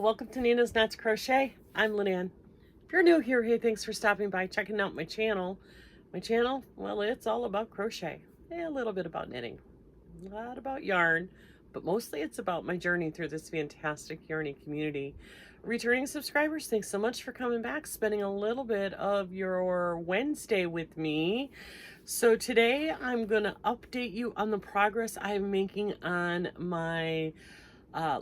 welcome to Nina's Knots Crochet. I'm Lynanne. If you're new here, hey, thanks for stopping by, checking out my channel. My channel, well, it's all about crochet. A little bit about knitting, a lot about yarn, but mostly it's about my journey through this fantastic yarny community. Returning subscribers, thanks so much for coming back, spending a little bit of your Wednesday with me. So today I'm going to update you on the progress I'm making on my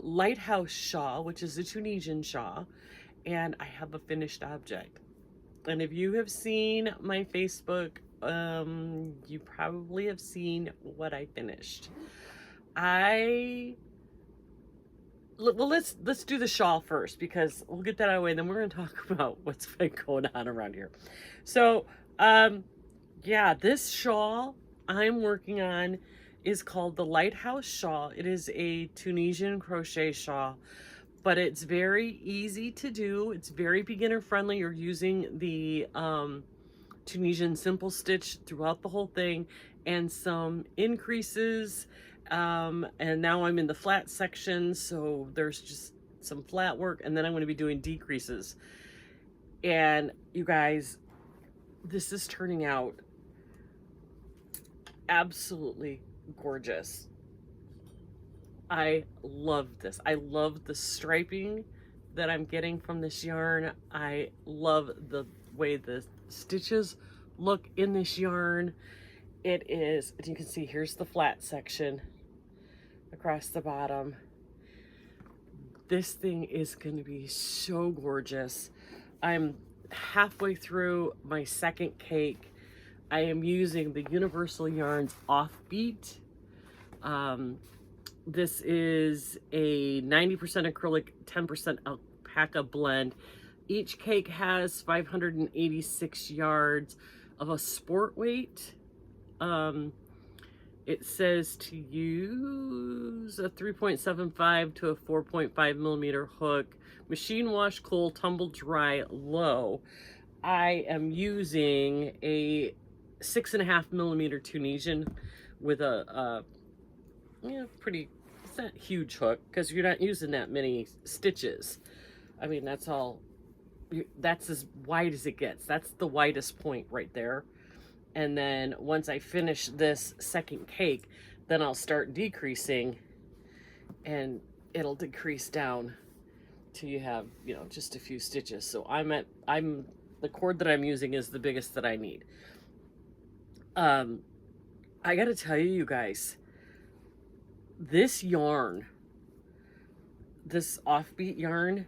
Lighthouse shawl, which is a Tunisian shawl, and I have a finished object. And if you have seen my Facebook, you probably have seen what I finished. Well, let's do the shawl first, because we'll get that out of the way, and then we're going to talk about what's been going on around here. So yeah, this shawl I'm working on is called the Lighthouse shawl. It is a Tunisian crochet shawl, but it's very easy to do. It's very beginner friendly. You're using the Tunisian simple stitch throughout the whole thing, and some increases, and now I'm in the flat section, so there's just some flat work, and then I'm going to be doing decreases. And you guys, this is turning out absolutely gorgeous. I love this. I love the striping that I'm getting from this yarn. I love the way the stitches look in this yarn. It is, as you can see, here's the flat section across the bottom. This thing is going to be so gorgeous. I'm halfway through my second cake. I am using the Universal Yarns Offbeat. This is a 90% acrylic, 10% alpaca blend. Each cake has 586 yards of a sport weight. It says to use a 3.75 to a 4.5 millimeter hook, machine wash, cool, tumble dry, low. I am using a 6.5 millimeter Tunisian with a pretty, it's not huge hook, because you're not using that many stitches. I mean, that's as wide as it gets. That's the widest point right there. And then once I finish this second cake, then I'll start decreasing, and it'll decrease down till you have, just a few stitches. So the cord that I'm using is the biggest that I need. I gotta tell you guys, this yarn, this Offbeat yarn,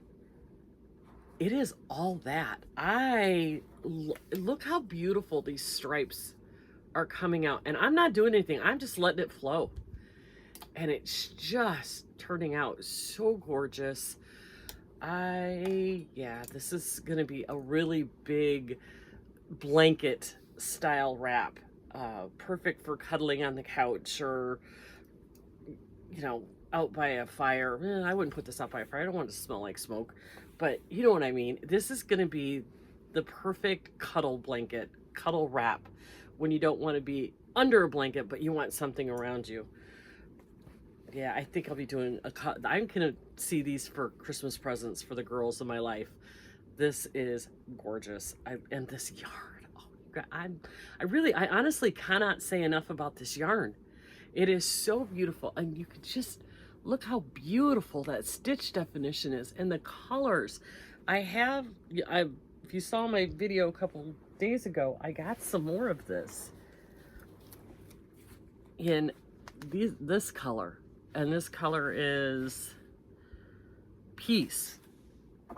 it is all that. Look how beautiful these stripes are coming out, and I'm not doing anything. I'm just letting it flow, and it's just turning out so gorgeous. This is gonna be a really big blanket style wrap. Perfect for cuddling on the couch, or out by a fire. I wouldn't put this out by a fire. I don't want it to smell like smoke, but you know what I mean. This is going to be the perfect cuddle blanket, cuddle wrap, when you don't want to be under a blanket, but you want something around you. Yeah, I think I'll be doing I'm going to see these for Christmas presents for the girls in my life. This is gorgeous. And this yarn, oh God, I honestly cannot say enough about this yarn. It is so beautiful, and you could just look how beautiful that stitch definition is, and the colors. If you saw my video a couple days ago, I got some more of this in this color, and this color is Peace.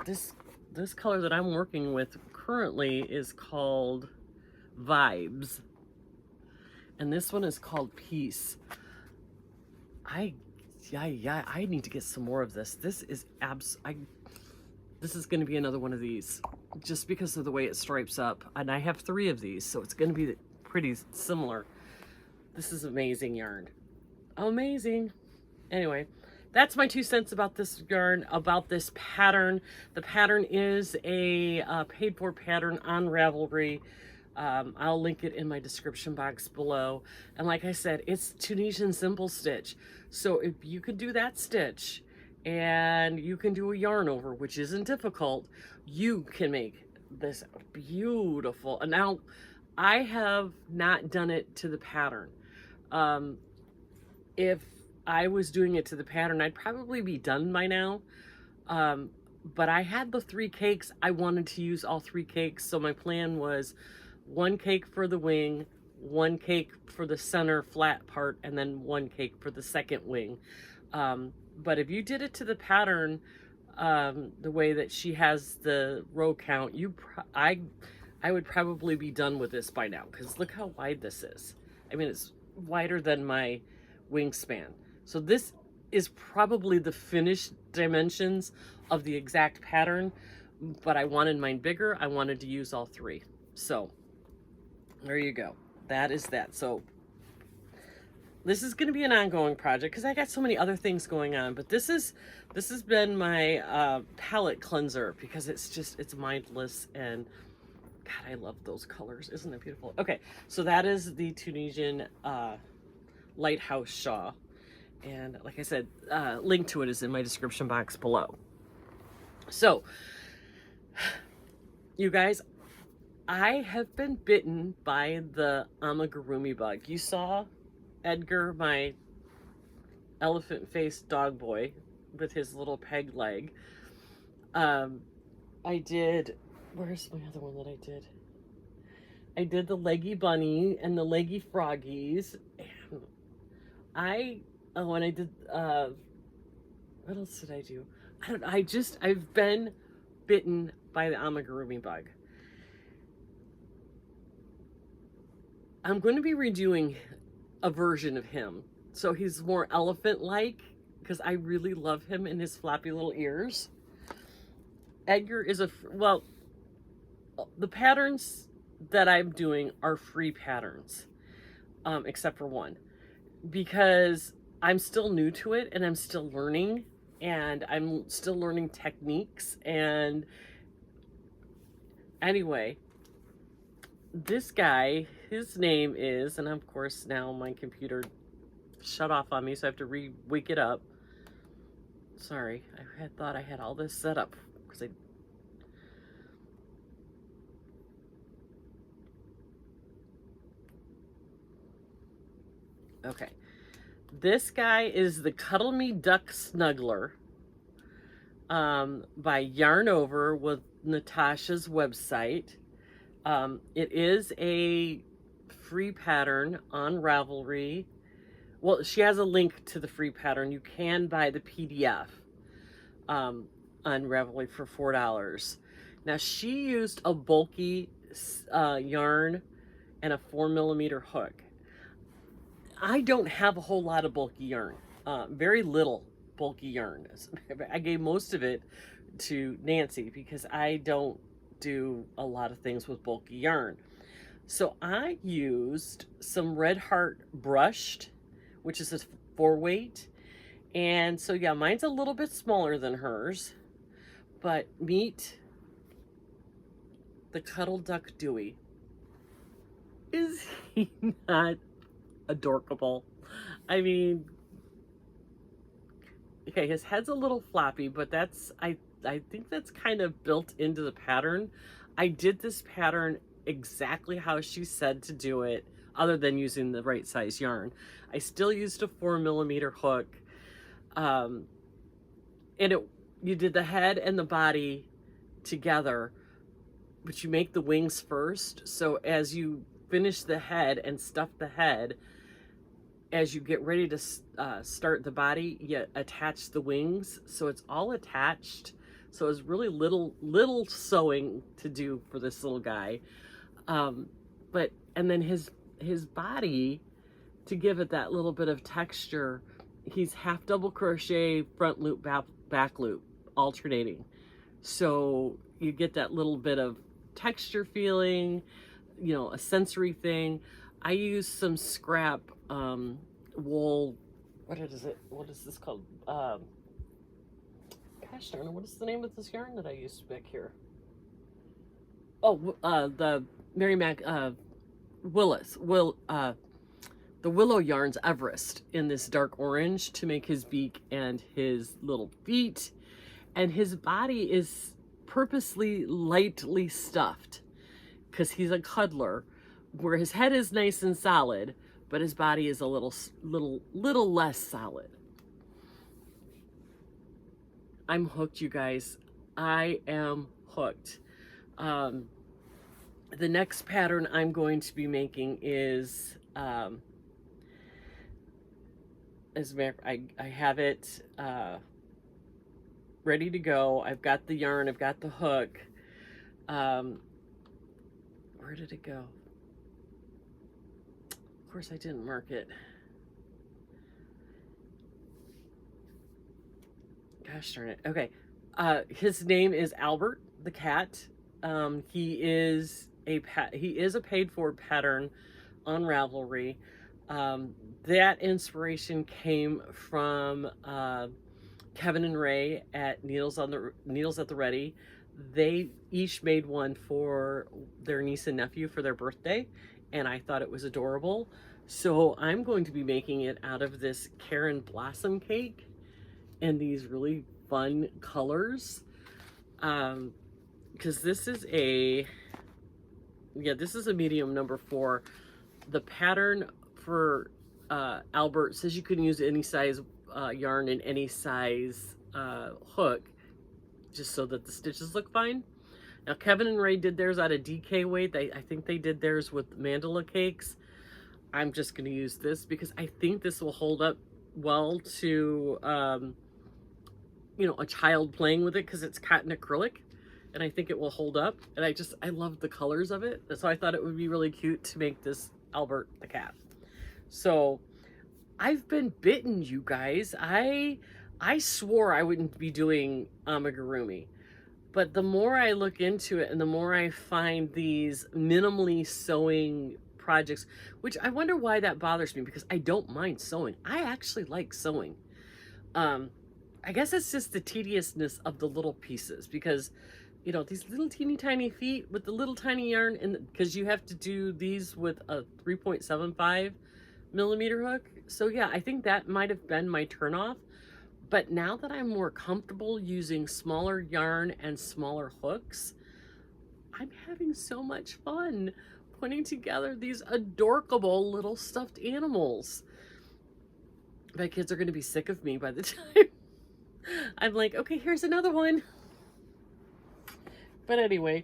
This color that I'm working with currently is called Vibes, and this one is called Peace. I need to get some more of this. This is this is going to be another one of these, just because of the way it stripes up, and I have 3 of these, so it's going to be pretty similar. This is amazing yarn, amazing. Anyway, that's my 2 cents about this yarn, about this pattern. The pattern is a paid for pattern on Ravelry. I'll link it in my description box below. And like I said, it's Tunisian simple stitch. So if you could do that stitch and you can do a yarn over, which isn't difficult. You can make this beautiful. And now I have not done it to the pattern. If I was doing it to the pattern, I'd probably be done by now. But I had the 3 cakes. I wanted to use all 3 cakes. So my plan was 1 cake for the wing, 1 cake for the center flat part, and then 1 cake for the second wing. But if you did it to the pattern, the way that she has the row count, I would probably be done with this by now, because look how wide this is. I mean, it's wider than my wingspan. So this is probably the finished dimensions of the exact pattern, but I wanted mine bigger. I wanted to use all 3. So there you go. That is that. So this is going to be an ongoing project because I got so many other things going on, but this has been my palette cleanser, because it's mindless, and God, I love those colors. Isn't it beautiful? Okay, so that is the Tunisian Lighthouse shawl, and like I said, link to it is in my description box below. So you guys, I have been bitten by the Amigurumi bug. You saw Edgar, my elephant-faced dog boy with his little peg leg. I did, where's my other one that I did? I did the leggy bunny and the leggy froggies. And when I did, what else did I do? I've been bitten by the Amigurumi bug. I'm going to be redoing a version of him, so he's more elephant-like, because I really love him and his flappy little ears. Edgar is well, the patterns that I'm doing are free patterns, except for one, because I'm still new to it and I'm still learning, and I'm still learning techniques. And anyway, this guy, his name is, and of course now my computer shut off on me, so I have to wake it up. Sorry, I had thought I had all this set up, because okay. This guy is the Cuddle Me Duck Snuggler, by Yarn Over with Natasha's website. It is a free pattern on Ravelry. Well, she has a link to the free pattern. You can buy the PDF on Ravelry for $4. Now, she used a bulky yarn and a 4mm hook. I don't have a whole lot of bulky yarn, very little bulky yarn. I gave most of it to Nancy because I don't do a lot of things with bulky yarn. So I used some Red Heart brushed, which is a 4-weight. And so yeah, mine's a little bit smaller than hers, but meet the Cuddle Duck Dewey. Is he not adorable? I mean, okay, his head's a little floppy, but that's, I think that's kind of built into the pattern. I did this pattern exactly how she said to do it, other than using the right size yarn. I still used a 4mm hook. And you did the head and the body together, but you make the wings first. So as you finish the head and stuff the head, as you get ready to start the body, you attach the wings. So it's all attached. So it's really little sewing to do for this little guy. And then his body, to give it that little bit of texture, he's half double crochet, front loop, back loop, alternating. So you get that little bit of texture feeling, you know, a sensory thing. I use some scrap wool. What is this called? Gosh darn it, what is the name of this yarn that I used back here? Oh, the Mary Mac Willis the willow yarns Everest in this dark orange to make his beak and his little feet. And his body is purposely lightly stuffed because he's a cuddler, where his head is nice and solid, but his body is a little less solid. I'm hooked, you guys. I am hooked. The next pattern I'm going to be making is, as a matter, I have it ready to go. I've got the yarn, I've got the hook. Where did it go? Of course I didn't mark it. Gosh darn it. Okay. His name is Albert the cat. He is a paid for pattern on Ravelry. That inspiration came from Kevin and Ray at Needles at the Ready. They each made one for their niece and nephew for their birthday, and I thought it was adorable. So I'm going to be making it out of this Karen Blossom cake and these really fun colors. Because this is a medium number 4. The pattern for Albert says you can use any size yarn and any size hook, just so that the stitches look fine. Now Kevin and Ray did theirs out of DK weight. I think they did theirs with mandala cakes. I'm just going to use this because I think this will hold up well to you know, a child playing with it, because it's cotton acrylic, and I think it will hold up. And I love the colors of it, so I thought it would be really cute to make this Albert the cat. So I've been bitten, you guys. I swore I wouldn't be doing amigurumi, but the more I look into it and the more I find these minimally sewing projects, which I wonder why that bothers me, because I don't mind sewing. I actually like sewing. I guess it's just the tediousness of the little pieces, because, you know, these little teeny tiny feet with the little tiny yarn, and because you have to do these with a 3.75 millimeter hook. So yeah, I think that might have been my turnoff. But now that I'm more comfortable using smaller yarn and smaller hooks, I'm having so much fun putting together these adorable little stuffed animals. My kids are going to be sick of me by the time I'm like, okay, here's another one. But anyway,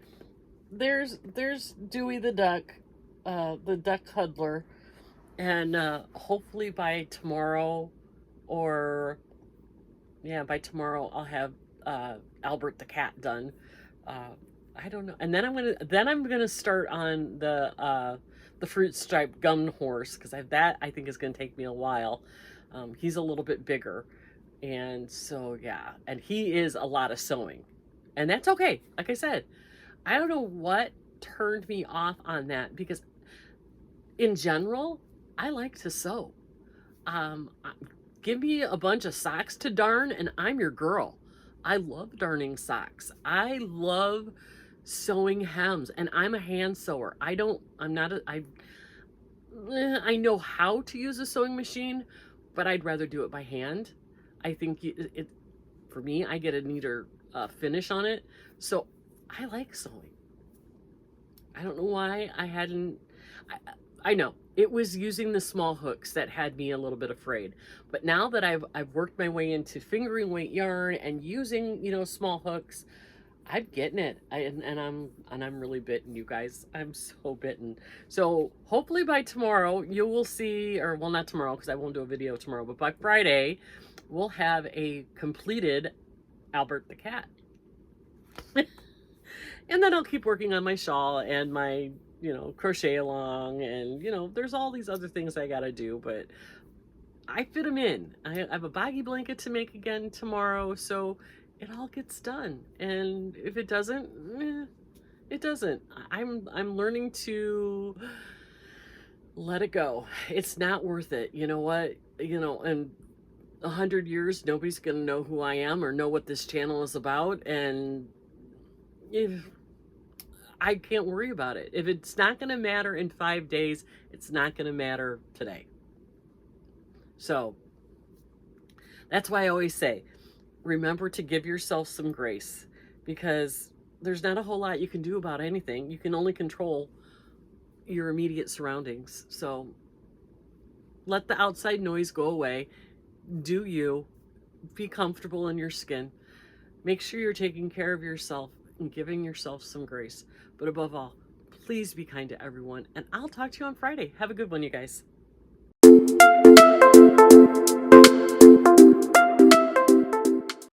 there's Dewey the duck cuddler, and hopefully by tomorrow, or yeah, by tomorrow I'll have Albert the cat done. I don't know, and then I'm gonna start on the fruit striped gum horse, because I think is gonna take me a while. He's a little bit bigger. And so, yeah, and he is a lot of sewing, and that's okay. Like I said, I don't know what turned me off on that, because in general, I like to sew. Give me a bunch of socks to darn and I'm your girl. I love darning socks. I love sewing hems, and I'm a hand sewer. I know how to use a sewing machine, but I'd rather do it by hand. I think for me, I get a neater finish on it. So I like sewing. I don't know why I know it was using the small hooks that had me a little bit afraid. But now that I've worked my way into fingering weight yarn and using, you know, small hooks, I'm getting it. And I'm really bitten, you guys. I'm so bitten. So hopefully by tomorrow you will see, or well, not tomorrow because I won't do a video tomorrow, but by Friday we'll have a completed Albert the cat. And then I'll keep working on my shawl and my, you know, crochet along, and, you know, there's all these other things I gotta do, but I fit them in. I have a BOGGY blanket to make again tomorrow, so it all gets done. And if it doesn't, it doesn't. I'm learning to let it go. It's not worth it. You know what? You know, in 100 years, nobody's gonna know who I am or know what this channel is about, and if I can't worry about it. If it's not gonna matter in 5 days, it's not gonna matter today. So that's why I always say, remember to give yourself some grace, because there's not a whole lot you can do about anything. You can only control your immediate surroundings. So let the outside noise go away. Do you. Be comfortable in your skin. Make sure you're taking care of yourself and giving yourself some grace. But above all, please be kind to everyone. And I'll talk to you on Friday. Have a good one, you guys.